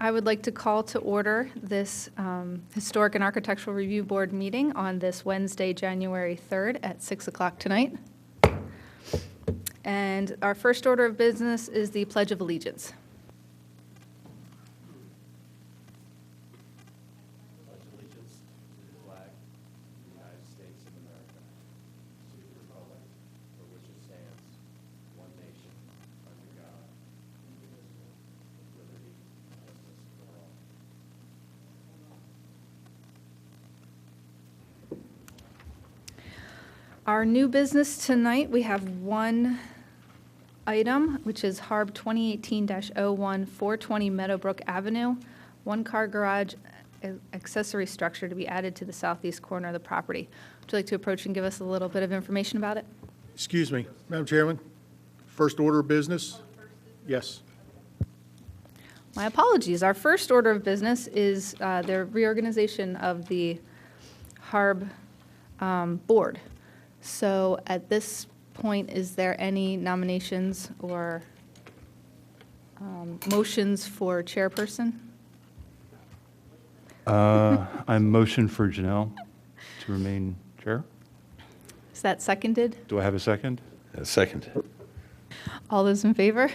I would like to call to order this Historic and Architectural Review Board meeting on this Wednesday, January 3rd at 6 o'clock tonight. And our first order of business is the Pledge of Allegiance. Our new business tonight, we have one item, which is HARB 2018-01, 420 Meadowbrook Avenue, one-car garage accessory structure to be added to the southeast corner of the property. Would you like to approach and give us a little bit of information about it? Excuse me, Madam Chairman, first order of business? Yes. My apologies. Our first order of business is the reorganization of the HARB board. So at this point, is there any nominations or motions for chairperson? I motion for Janelle to remain chair. Is that seconded? Do I have a second? Second. All those in favor?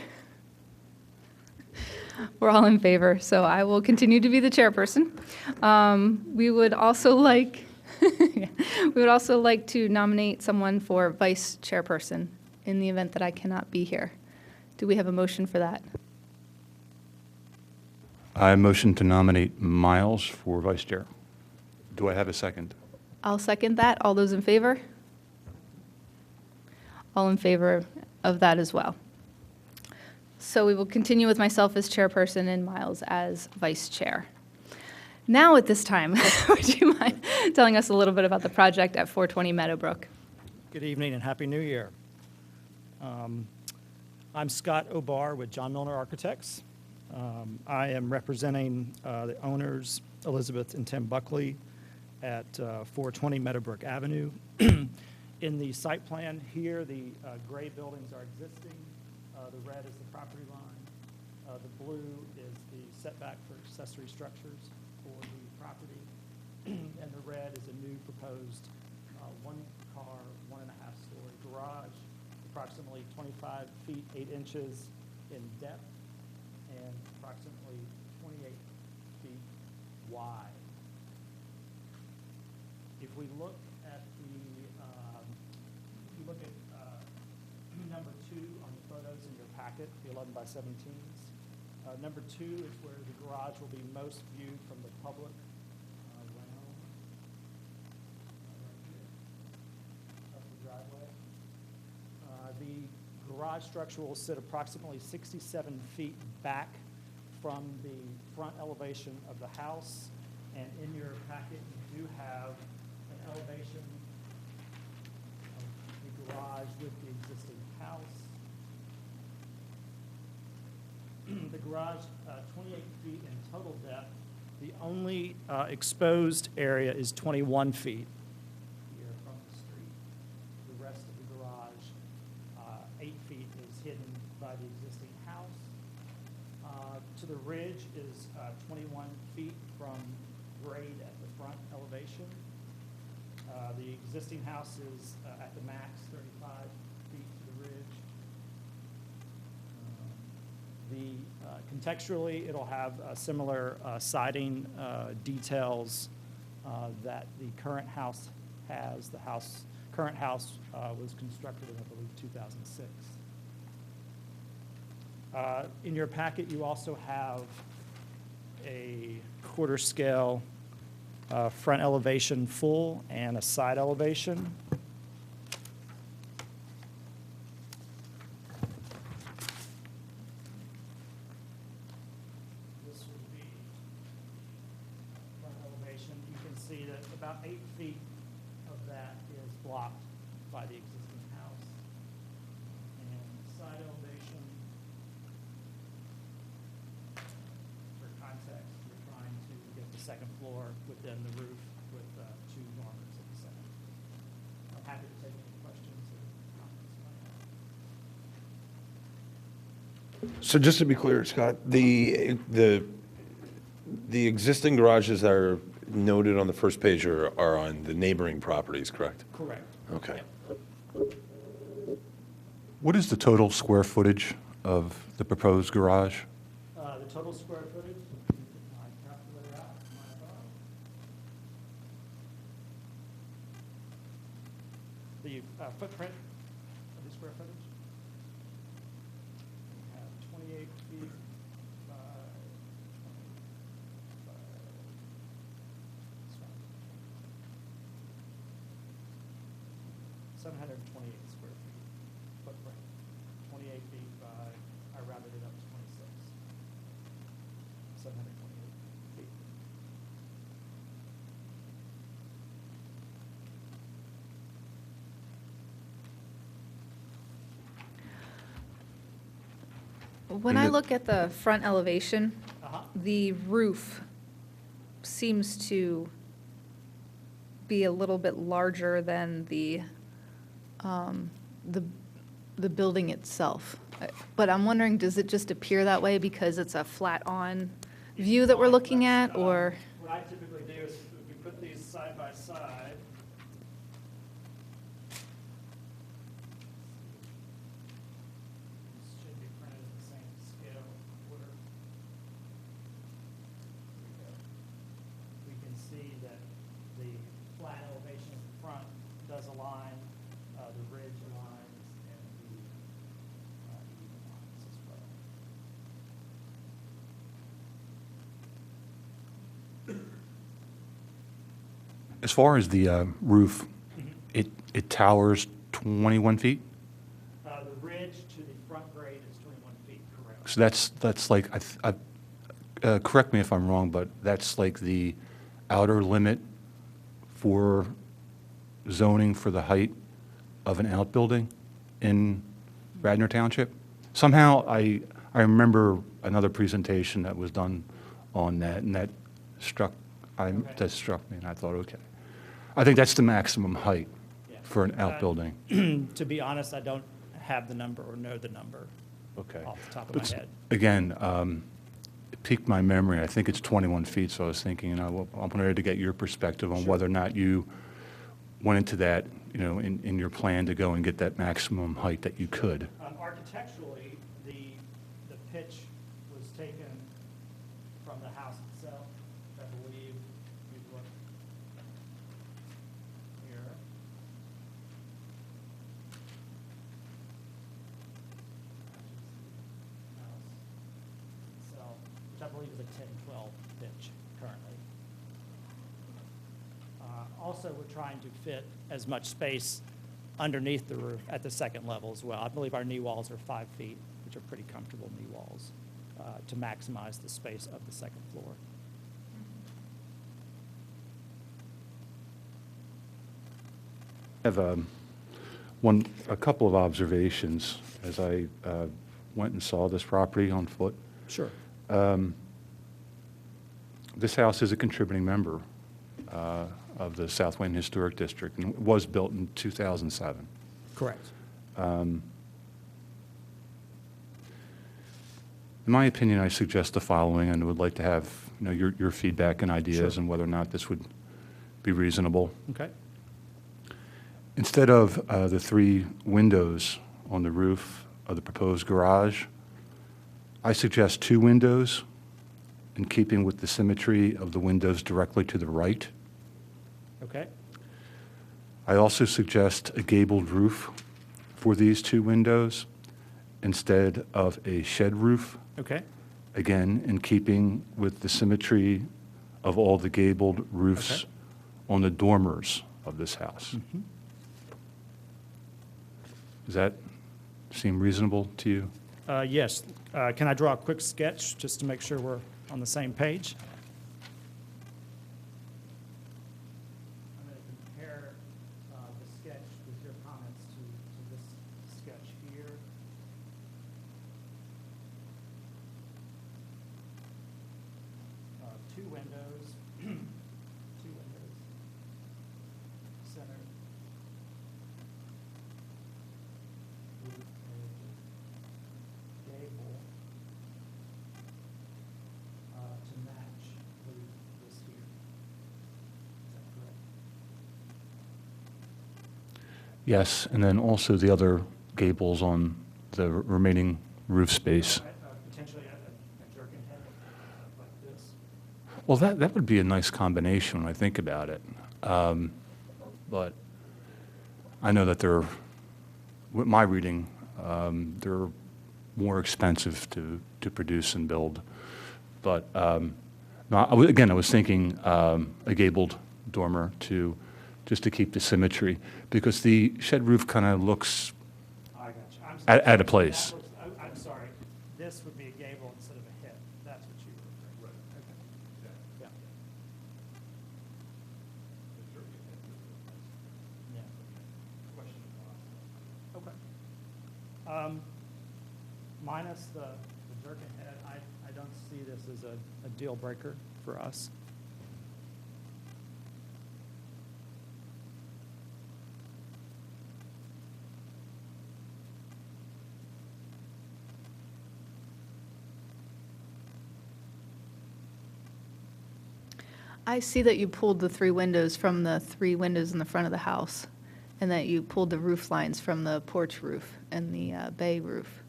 We're all in favor, so I will continue to be the chairperson. We would also like to nominate someone for vice chairperson in the event that I cannot be here. Do we have a motion for that? I motion to nominate Miles for vice chair. Do I have a second? I'll second that. All those in favor? All in favor of that as well. So we will continue with myself as chairperson and Miles as vice chair. Now at this time, would you mind telling us a little bit about the project at 420 Meadowbrook? Good evening and Happy New Year. I'm Scott O'Barr with John Milner Architects. I am representing the owners, Elizabeth and Tim Buckley, at 420 Meadowbrook Avenue. In the site plan here, the gray buildings are existing. The red is the property line. The blue is the setback for accessory structures for the property. And the red is a new proposed one-car, 1.5-story garage, approximately 25 feet 8 inches in depth and approximately 28 feet wide. If we look at number 2 on the photos in your packet, the 11 by 17s. Number 2 is where the garage will be most viewed from the public realm. Right here. Up the driveway. The garage structure will sit approximately 67 feet back from the front elevation of the house. And in your packet, you do have an elevation of the garage with the existing house. The garage, 28 feet in total depth. The only exposed area is 21 feet here from the street. The rest of the garage, 8 feet, is hidden by the existing house. To the ridge is 21 feet from grade at the front elevation. The existing house is at the max 35 feet to the ridge. Contextually, it'll have similar siding details that the current house has. The current house was constructed in, I believe, 2006. In your packet, you also have a quarter scale front elevation full and a side elevation. This would be front elevation. You can see that about 8 feet of that is blocked by the existing house. And side elevation, for context, you're trying to get the second floor within the roof with 2 dormers at the second. I'm happy to take any questions or comments. So just to be clear, Scott, the The existing garages that are noted on the first page are on the neighboring properties, correct? Correct. Okay. What is the total square footage of the proposed garage? The total square footage, I calculated out my thought. The footprint of the square footage? We have 28 feet by 728 square feet footprint. 28 feet by, I rounded it up to 26. 728 feet. When I look at the front elevation, Uh-huh. the roof seems to be a little bit larger than um, the building itself. But I'm wondering, does it just appear that way because it's a flat-on view that we're looking at, or? What I typically do is we put these side by side. These should be printed at the same scale order. Here we go. We can see that the flat elevation of the front does align, the ridge lines and the even lines as well. As far as the roof, it towers 21 feet? The ridge to the front grade is 21 feet, correct? So that's like, correct me if I'm wrong, but that's like the outer limit for zoning for the height of an outbuilding in Radnor Township? Somehow, I remember another presentation that was done on that, and that struck me, and I thought, okay. I think that's the maximum height Yeah. for an outbuilding. To be honest, I don't have the number or know the number Okay. off the top of But my head. Again, it piqued my memory. I think it's 21 feet, so I was thinking, I wanted to get your perspective on Sure. whether or not you went into that, in your plan to go and get that maximum height that you could. Architecturally, the pitch was taken from the house itself. I believe you look here. House itself, which I believe is a 10-12 pitch currently. Also, we're trying to fit as much space underneath the roof at the second level as well. I believe our knee walls are 5 feet, which are pretty comfortable knee walls, to maximize the space of the second floor. I have a couple of observations as I went and saw this property on foot. Sure. This house is a contributing member of the South Wayne Historic District, and was built in 2007. Correct. In my opinion, I suggest the following, and would like to have your feedback and ideas Sure. on whether or not this would be reasonable. Okay. Instead of the 3 windows on the roof of the proposed garage, I suggest 2 windows in keeping with the symmetry of the windows directly to the right. Okay. I also suggest a gabled roof for these 2 windows instead of a shed roof, Okay. again, in keeping with the symmetry of all the gabled roofs Okay. on the dormers of this house. Mhm. Does that seem reasonable to you? Yes. Can I draw a quick sketch just to make sure we're on the same page? I'm going to compare the sketch with your comments to this sketch here. Two windows, center. With a gable to match Yes, and then also the other gables on the remaining roof space. Potentially a jerkin head like this. Well, that would be a nice combination when I think about it. But I know that they're, with my reading, they're more expensive to produce and build. But no, again, I was thinking a gabled dormer just to keep the symmetry, because the shed roof kind of looks I got you. I'm sorry. at a place. I'm sorry. This would be a gable instead of a head. That's what you were referring to. Okay. Yeah. Yeah. Okay. Minus the jerkin head, I don't see this as a deal breaker for us. I see that you pulled the 3 windows from the 3 windows in the front of the house, and that you pulled the roof lines from the porch roof and the bay roof.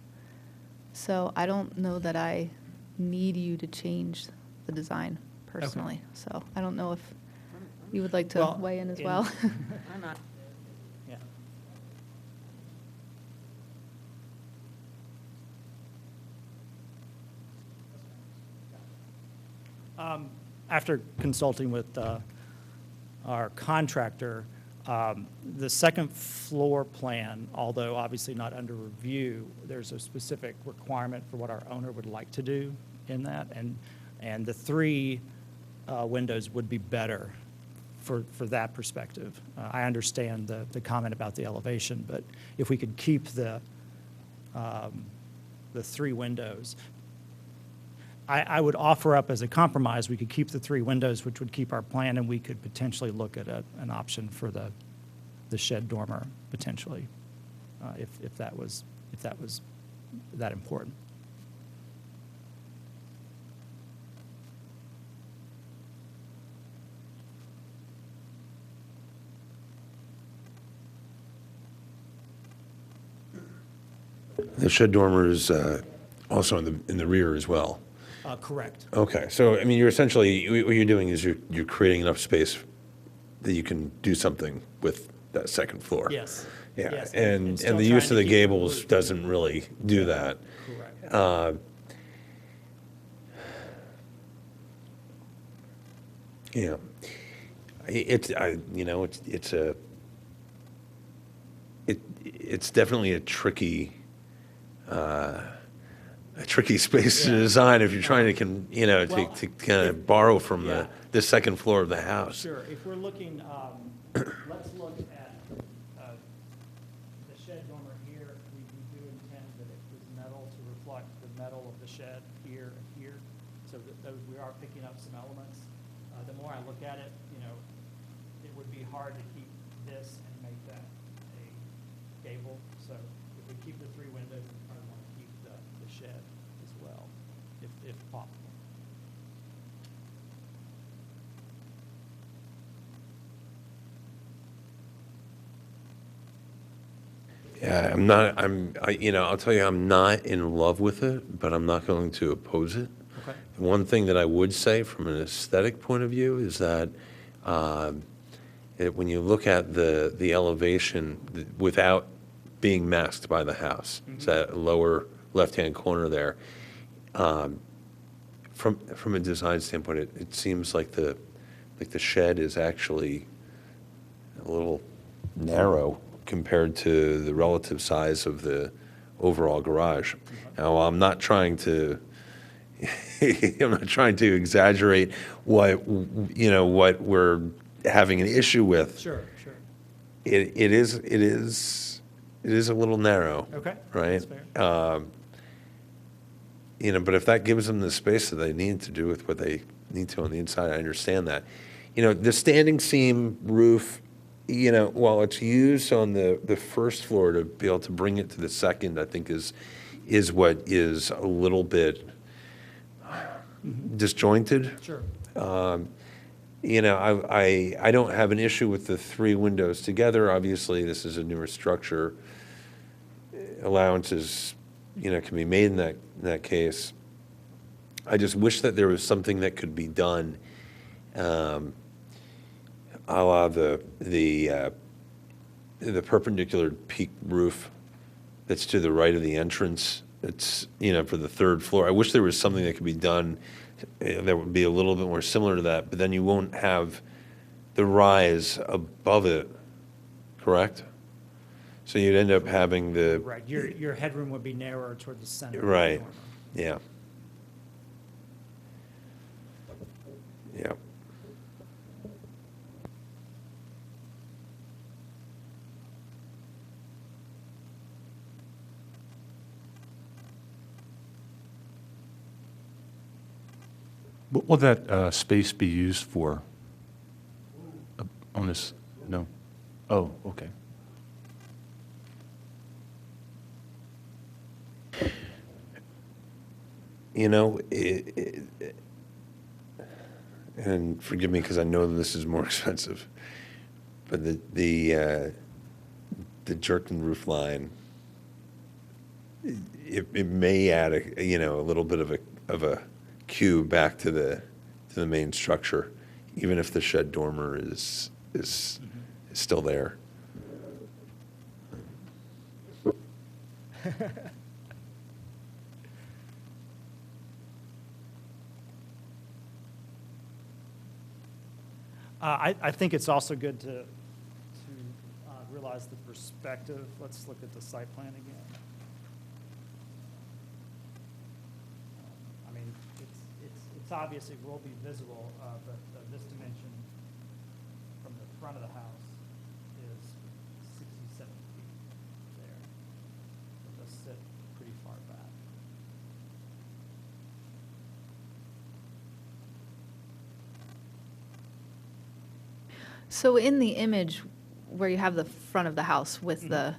So I don't know that I need you to change the design personally. So I don't know if you would like to Well, weigh in as in- well. Why not? Yeah. After consulting with our contractor, the second floor plan, although obviously not under review, there's a specific requirement for what our owner would like to do in that, and the 3 windows would be better for that perspective. I understand the comment about the elevation, but if we could keep the 3 windows, I would offer up as a compromise, we could keep the 3 windows, which would keep our plan, and we could potentially look at an option for the shed dormer, potentially, if that was that important. The shed dormer is also in the rear as well. Correct. Okay, so, I mean, you're essentially, what you're doing is you're creating enough space that you can do something with that second floor. Yes. Yeah, Yes, and still the trying use to of the keep gables roof. doesn't really do that. Correct. Yeah. It's definitely a tricky space to design if you're trying to, Well, to kind of borrow from yeah. the second floor of the house. Sure, if we're looking, let's look at the shed dormer here. We do intend that it was metal to reflect the metal of the shed here and here, so that those, we are picking up some elements. The more I look at it, it would be hard to keep this and make that a gable. So if we keep the 3 windows, we probably want to keep the shed as well, if possible. Yeah, I'll tell you, I'm not in love with it, but I'm not going to oppose it. Okay. One thing that I would say from an aesthetic point of view is that when you look at the elevation without being masked by the house, it's that lower left-hand corner there, from a design standpoint, it seems like the shed is actually a little narrow compared to the relative size of the overall garage. Now, I'm not trying to exaggerate what we're having an issue with. Sure. It is a little narrow. Okay. Right? That's fair. But if that gives them the space that they need to do with what they need to on the inside, I understand that. The standing seam roof, while it's used on the first floor to be able to bring it to the second, I think is what is a little bit disjointed. Sure. you know, I don't have an issue with the 3 windows together. Obviously, this is a newer structure. Allowances, you know, can be made in that case. I just wish that there was something that could be done, a la the perpendicular peak roof that's to the right of the entrance. It's, you know, for the 3rd floor. I wish there was something that could be done that would be a little bit more similar to that, but then you won't have the rise above it, correct? So you'd end up having the, Right, your headroom would be narrower toward the center. of the right, dormer. yeah. Yeah. What will that space be used for on this? No? Oh, okay. You know, and forgive me because I know that this is more expensive, but the jerkin roof line, it may add a, you know, a little bit of a cue back to the main structure, even if the shed dormer is still there. I think it's also good to realize the perspective. Let's look at the site plan again. I mean, it's obvious it will be visible, but this dimension from the front of the house is 67 feet there. It does sit pretty far back. So in the image where you have the front of the house with the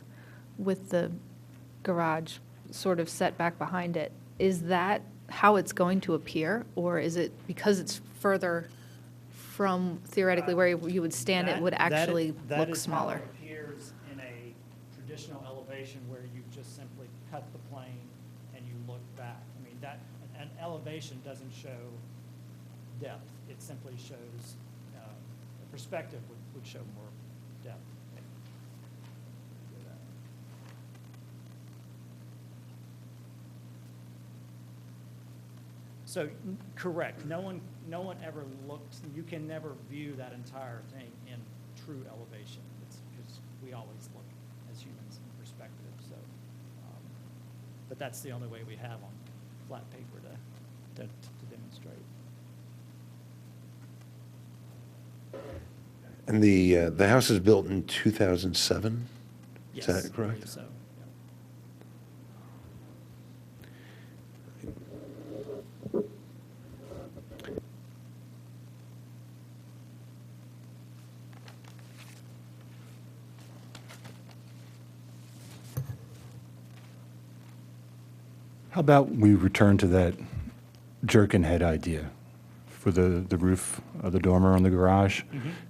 garage sort of set back behind it, is that how it's going to appear? Or is it because it's further from theoretically where you would stand, it would actually look smaller? That is how it appears in a traditional elevation where you just simply cut the plane and you look back. I mean, an elevation doesn't show depth. It simply shows, perspective would show more depth. So, correct, no one ever looked, you can never view that entire thing in true elevation. It's because we always look as humans in perspective, so. But that's the only way we have on flat paper to demonstrate. And the house is built in 2007? Yes, Is that I correct? believe so. How about we return to that jerkin head idea for the roof of the dormer on the garage?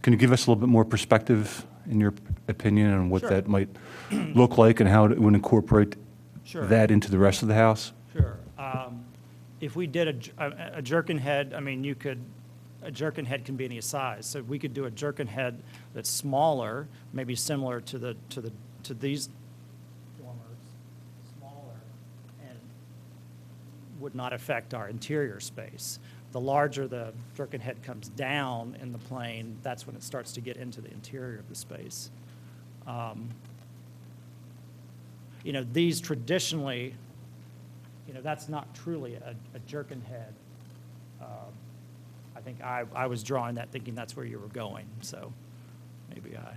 Can you give us a little bit more perspective, in your opinion, on what Sure. that might look like and how it would incorporate Sure. that into the rest of the house? Sure. If we did a jerkin head, I mean, a jerkin head can be any size. So we could do a jerkin head that's smaller, maybe similar to these dormers, smaller, and would not affect our interior space. The larger the jerkin head comes down in the plane, that's when it starts to get into the interior of the space. You know, these traditionally, you know, that's not truly a jerkin head. I think I was drawing that thinking that's where you were going, so maybe I.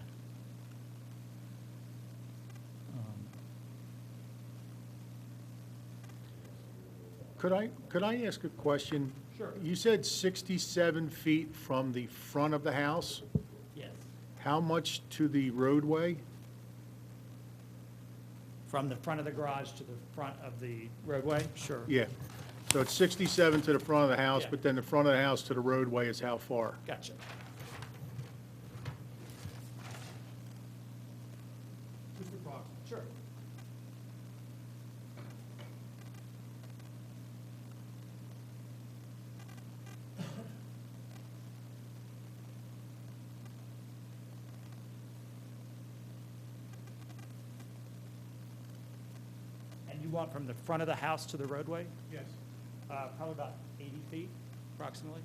Could I ask a question? Sure. You said 67 feet from the front of the house. Yes. How much to the roadway? From the front of the garage to the front of the roadway? Sure. Yeah. So it's 67 to the front of the house, Yeah. but then the front of the house to the roadway is how far? Gotcha. want from the front of the house to the roadway? Yes. Probably about 80 feet, approximately.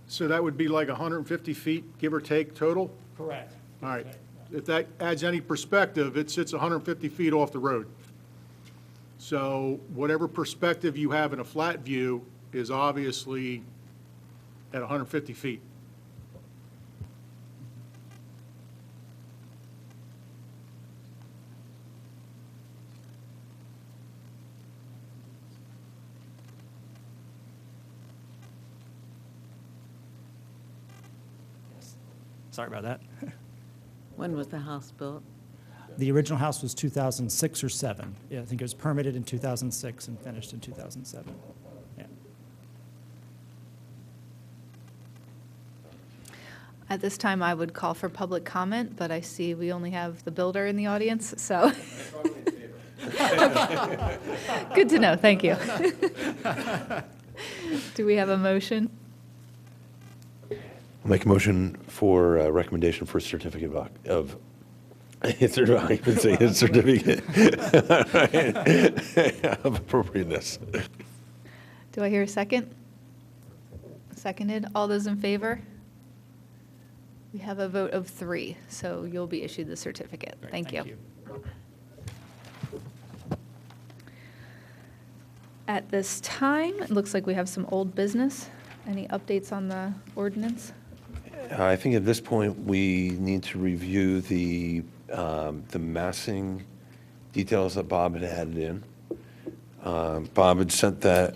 So that would be like 150 feet, give or take, total? Correct. All right. If that adds any perspective, it sits 150 feet off the road. So whatever perspective you have in a flat view is obviously at 150 feet. Yes. Sorry about that. When was the house built? The original house was 2006 or 7. Yeah, I think it was permitted in 2006 and finished in 2007. Yeah. At this time, I would call for public comment, but I see we only have the builder in the audience, so. Good to know, thank you. Do we have a motion? I'll make a motion for a recommendation for a certificate of occupancy, a certificate of appropriateness. Do I hear a second? Seconded. All those in favor? We have a vote of 3, so you'll be issued the certificate. Great, Thank you. you. At this time, it looks like we have some old business. Any updates on the ordinance? I think at this point, we need to review the massing details that Bob had added in. Bob had sent that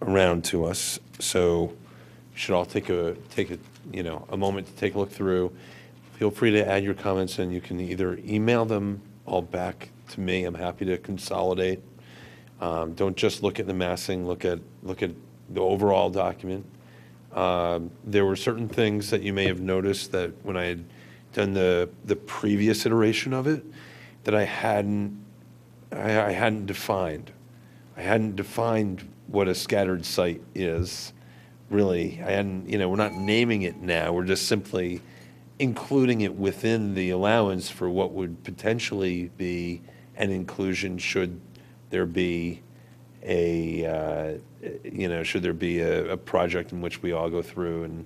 around to us, so we should all take a moment to take a look through. Feel free to add your comments, and you can either email them all back to me. I'm happy to consolidate. Don't just look at the massing, look at the overall document. There were certain things that you may have noticed that when I had done the previous iteration of it, that I hadn't defined. I hadn't defined what a scattered site is, really. I hadn't, we're not naming it now. We're just simply including it within the allowance for what would potentially be an inclusion should there be a project in which we all go through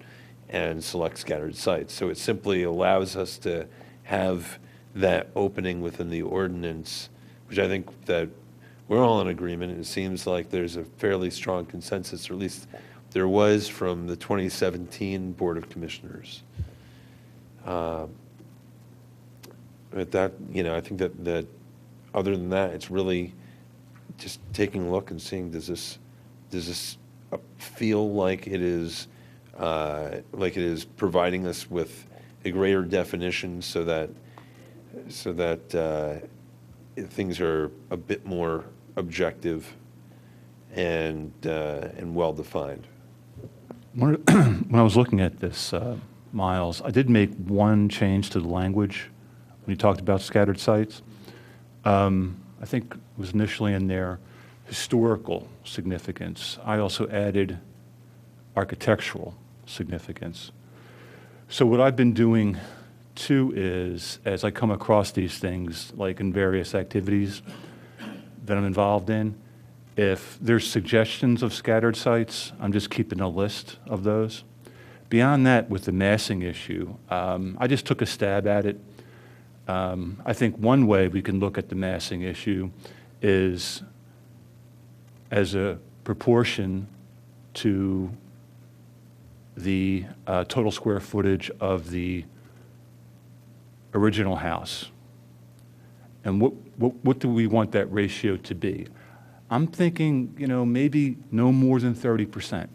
and select scattered sites. So it simply allows us to have that opening within the ordinance, which I think that we're all in agreement. It seems like there's a fairly strong consensus, or at least there was from the 2017 Board of Commissioners. But that, I think that other than that, it's really just taking a look and seeing, does this feel like it is providing us with a greater definition so that things are a bit more objective and well-defined. When I was looking at this, Miles, I did make one change to the language when you talked about scattered sites. I think it was initially in there, historical significance. I also added architectural significance. So what I've been doing too is, as I come across these things, like in various activities that I'm involved in, if there's suggestions of scattered sites, I'm just keeping a list of those. Beyond that, with the massing issue, I just took a stab at it. I think one way we can look at the massing issue is as a proportion to the total square footage of the original house. And what do we want that ratio to be? I'm thinking, maybe no more than 30%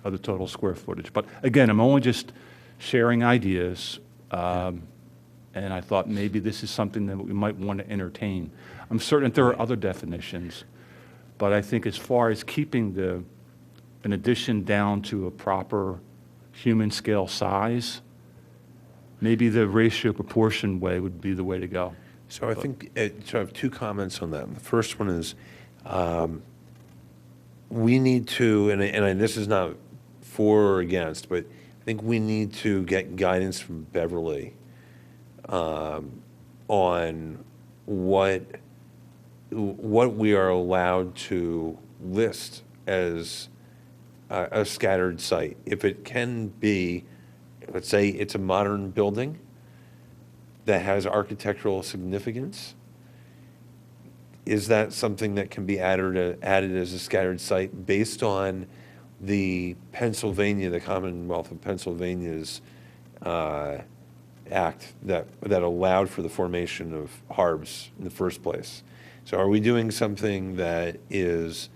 of the total square footage. But again, I'm only just sharing ideas. And I thought maybe this is something that we might want to entertain. I'm certain there are other definitions, but I think as far as keeping an addition down to a proper human scale size, maybe the ratio proportion way would be the way to go. So I think, so I have two comments on that. The first one is, we need to, and this is not for or against, but I think we need to get guidance from Beverly on what we are allowed to list as a scattered site. If it can be, let's say it's a modern building that has architectural significance, is that something that can be added as a scattered site based on the Commonwealth of Pennsylvania's act that allowed for the formation of HARBs in the first place? So are we doing something that is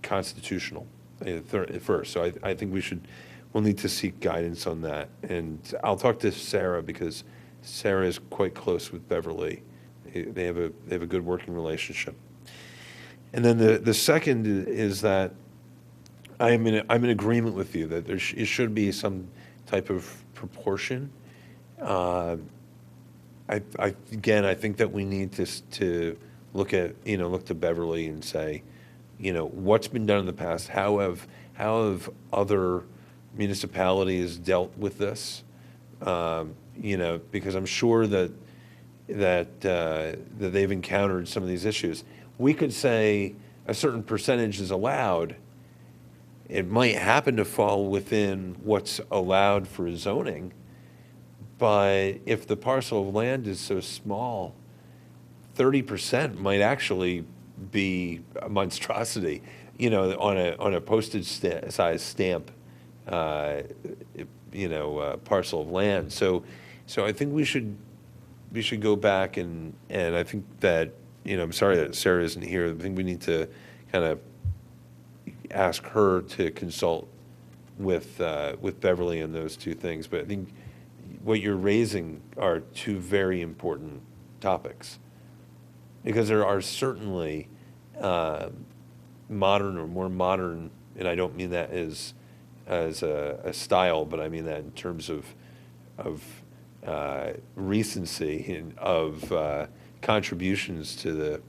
constitutional at first? So I think we'll need to seek guidance on that. And I'll talk to Sarah, because Sarah is quite close with Beverly. They have a good working relationship. And then the second is that I'm in agreement with you that it should be some type of proportion. I think that we need to look to Beverly and say, what's been done in the past? How have other municipalities dealt with this? Because I'm sure that they've encountered some of these issues. We could say a certain percentage is allowed. It might happen to fall within what's allowed for zoning, but if the parcel of land is so small, 30% might actually be a monstrosity, on a postage size stamp, parcel of land. So I think we should go back and I think that, I'm sorry that Sarah isn't here. I think we need to kind of ask her to consult with Beverly on those two things. But I think what you're raising are two very important topics, because there are certainly modern or more modern, and I don't mean that as a style, but I mean that in terms of recency and of contributions to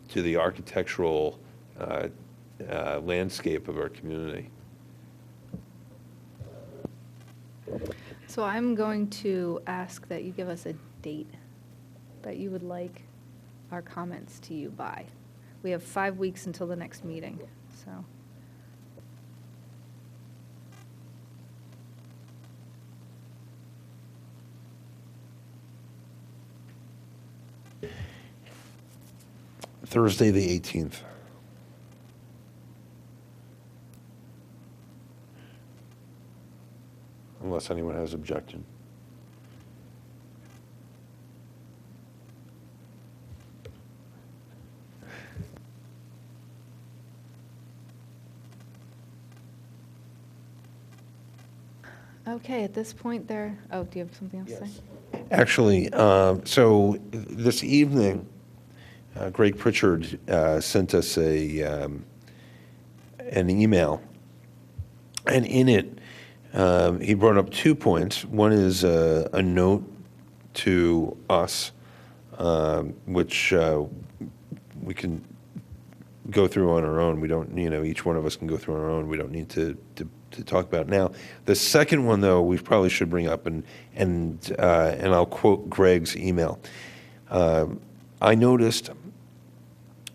the architectural landscape of our community. So I'm going to ask that you give us a date that you would like our comments to you by. We have 5 weeks until the next meeting, so. Thursday, the 18th. Unless anyone has objection. Okay, at this point do you have something else to say? Actually, so this evening, Greg Pritchard sent us an email, and in it, he brought up 2 points. One is a note to us, which we can go through on our own. We don't, each one of us can go through on our own. We don't need to talk about it now. The second one, though, we probably should bring up, and I'll quote Greg's email. I noticed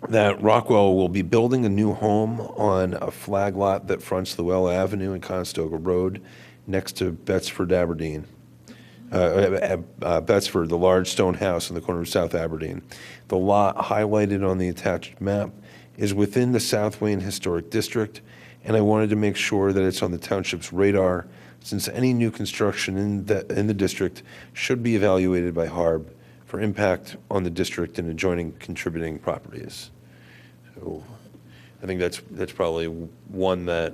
that Rockwell will be building a new home on a flag lot that fronts Llewellyn Avenue and Conestoga Road next to Bettesford, Aberdeen. Bettesford, the large stone house in the corner of South Aberdeen. The lot highlighted on the attached map is within the South Wayne Historic District, and I wanted to make sure that it's on the township's radar, since any new construction in the district should be evaluated by HARB for impact on the district and adjoining contributing properties. So I think that's probably one that,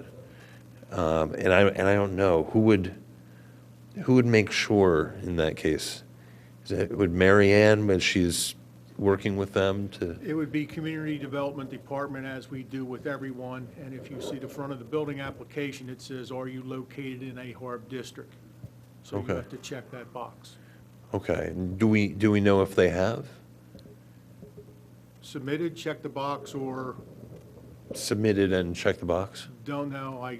and I don't know who would make sure in that case. Would Mary Ann, when she's working with them to? It would be Community Development Department, as we do with everyone. And if you see the front of the building application, it says, "Are you located in a HARB district?" So Okay. you have to check that box. Okay. Do we know if they have? Submitted, check the box, or Submitted and check the box? don't know. I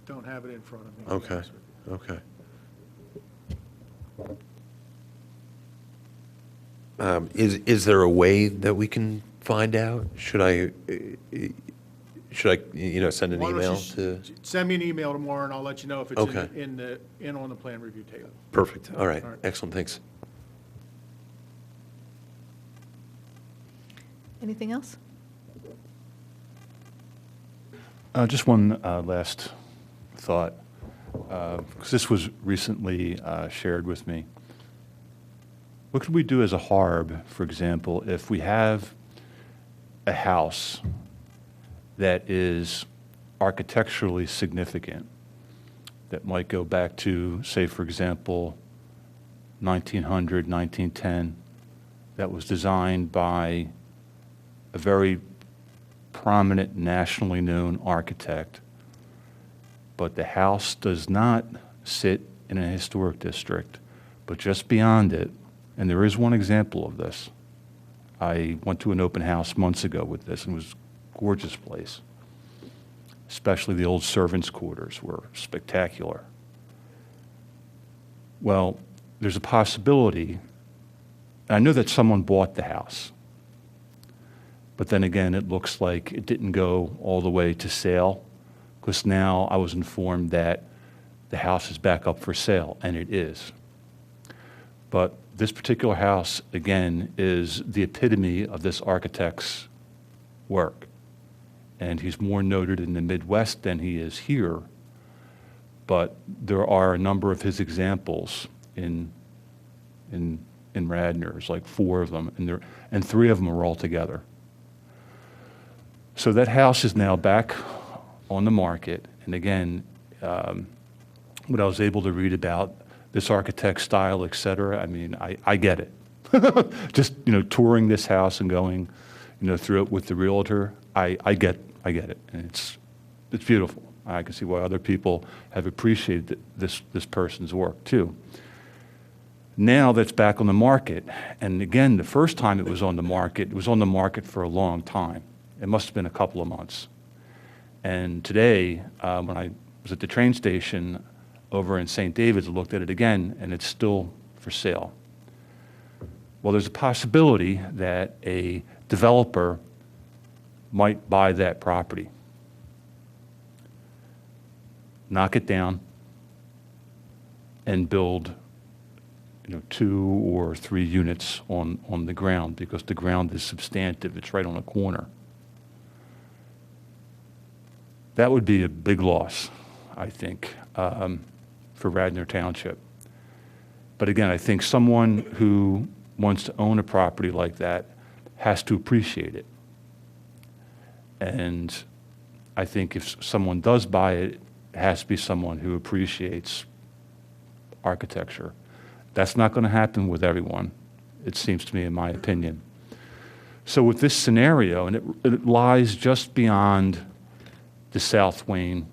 don't have it in front of me. Okay, okay. Is there a way that we can find out? Should I, send an Why don't you email s- to? Send me an email tomorrow, and I'll let you know if it's Okay. in on the plan review table. Perfect, all right, All right. excellent, thanks. Anything else? Just one last thought, because this was recently shared with me. What could we do as a HARB, for example, if we have a house that is architecturally significant, that might go back to, say, for example, 1900, 1910, that was designed by a very prominent, nationally known architect, but the house does not sit in a historic district, but just beyond it, and there is one example of this. I went to an open house months ago with this, and it was a gorgeous place. Especially the old servants' quarters were spectacular. Well, there's a possibility, and I know that someone bought the house, but then again, it looks like it didn't go all the way to sale, because now I was informed that the house is back up for sale, and it is. But this particular house, again, is the epitome of this architect's work. And he's more noted in the Midwest than he is here. But there are a number of his examples in Radnor. There's like 4 of them, and 3 of them are all together. So that house is now back on the market. And again, what I was able to read about this architect's style, et cetera, I mean, I get it. Just, touring this house and going, through it with the realtor, I get it. And it's beautiful. I can see why other people have appreciated this person's work too. Now that's back on the market, and again, the first time it was on the market for a long time. It must have been a couple of months. And today, when I was at the train station over in St. David's, I looked at it again, and it's still for sale. Well, there's a possibility that a developer might buy that property, knock it down, and build 2 or 3 units on the ground, because the ground is substantive. It's right on a corner. That would be a big loss, I think, for Radnor Township. But again, I think someone who wants to own a property like that has to appreciate it. And I think if someone does buy it, it has to be someone who appreciates architecture. That's not going to happen with everyone, it seems to me, in my opinion. So with this scenario, and it lies just beyond the South Wayne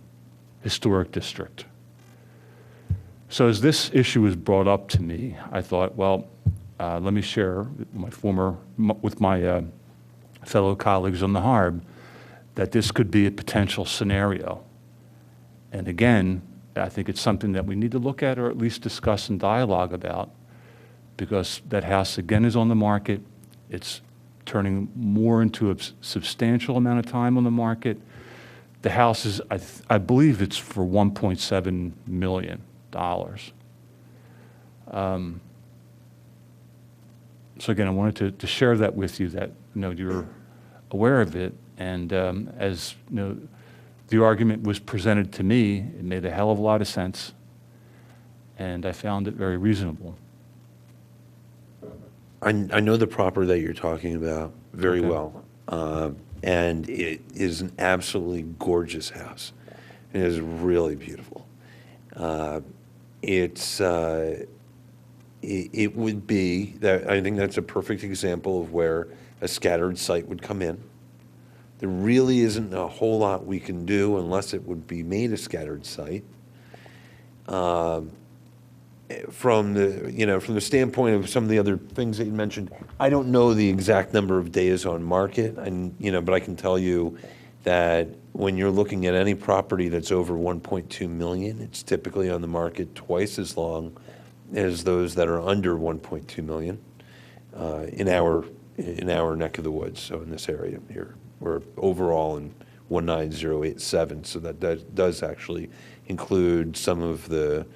Historic District. So as this issue was brought up to me, I thought, well, let me share with my fellow colleagues on the HARB that this could be a potential scenario. And again, I think it's something that we need to look at, or at least discuss and dialogue about, because that house again is on the market. It's turning more into a substantial amount of time on the market. The house is, I believe it's for $1.7 million. So again, I wanted to share that with you, that you're aware of it, and as the argument was presented to me, it made a hell of a lot of sense, and I found it very reasonable. I know the property that you're talking about very Okay. well, and it is an absolutely gorgeous house. It is really beautiful. It would be that, I think that's a perfect example of where a scattered site would come in. There really isn't a whole lot we can do unless it would be made a scattered site. From the standpoint of some of the other things that you mentioned, I don't know the exact number of days on market, and but I can tell you that when you're looking at any property that's over 1.2 million, it's typically on the market twice as long as those that are under 1.2 million in our neck of the woods. So in this area here, we're overall in 19087. So that does actually include some of the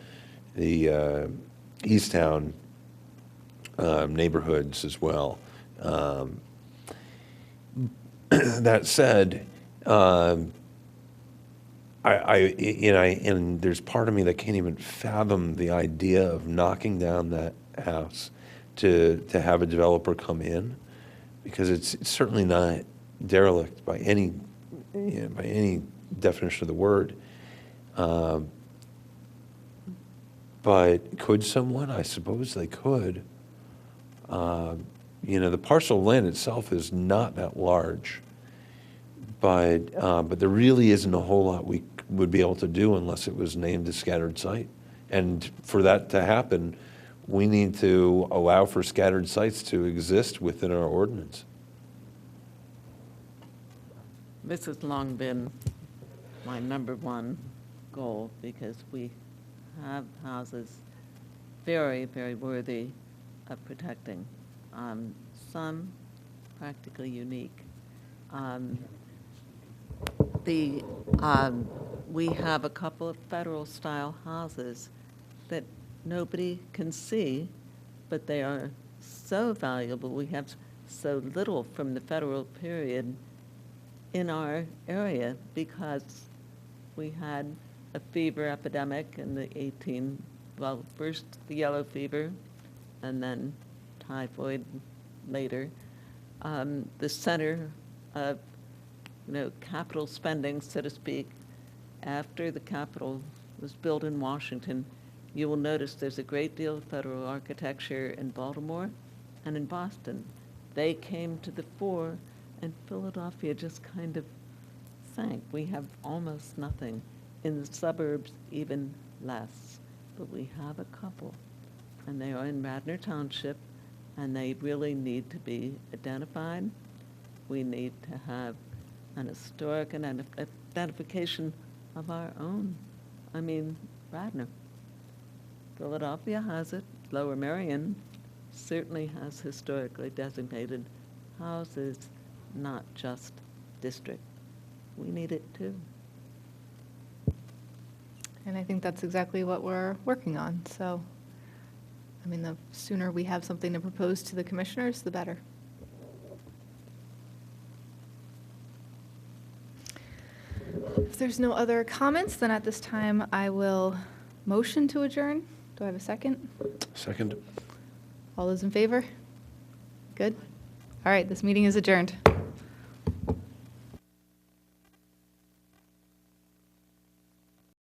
Easttown neighborhoods as well. That said, and there's part of me that can't even fathom the idea of knocking down that house to have a developer come in, because it's certainly not derelict by any definition of the word. But could someone? I suppose they could. The parcel of land itself is not that large, but there really isn't a whole lot we would be able to do unless it was named a scattered site. And for that to happen, we need to allow for scattered sites to exist within our ordinance. This has long been my number one goal, because we have houses very, very worthy of protecting. Some practically unique. We have a couple of federal-style houses that nobody can see, but they are so valuable. We have so little from the federal period in our area because we had a fever epidemic in the first the yellow fever and then typhoid later. The center of capital spending, so to speak, after the Capitol was built in Washington, you will notice there's a great deal of federal architecture in Baltimore and in Boston. They came to the fore, and Philadelphia just kind of sank. We have almost nothing. In the suburbs, even less. But we have a couple, and they are in Radnor Township, and they really need to be identified. We need to have an historic identification of our own. I mean, Radnor. Philadelphia has it. Lower Merion certainly has historically designated houses, not just district. We need it too. And I think that's exactly what we're working on. So, I mean, the sooner we have something to propose to the commissioners, the better. If there's no other comments, then at this time, I will motion to adjourn. Do I have a second? Second. All those in favor? Good? All right, this meeting is adjourned.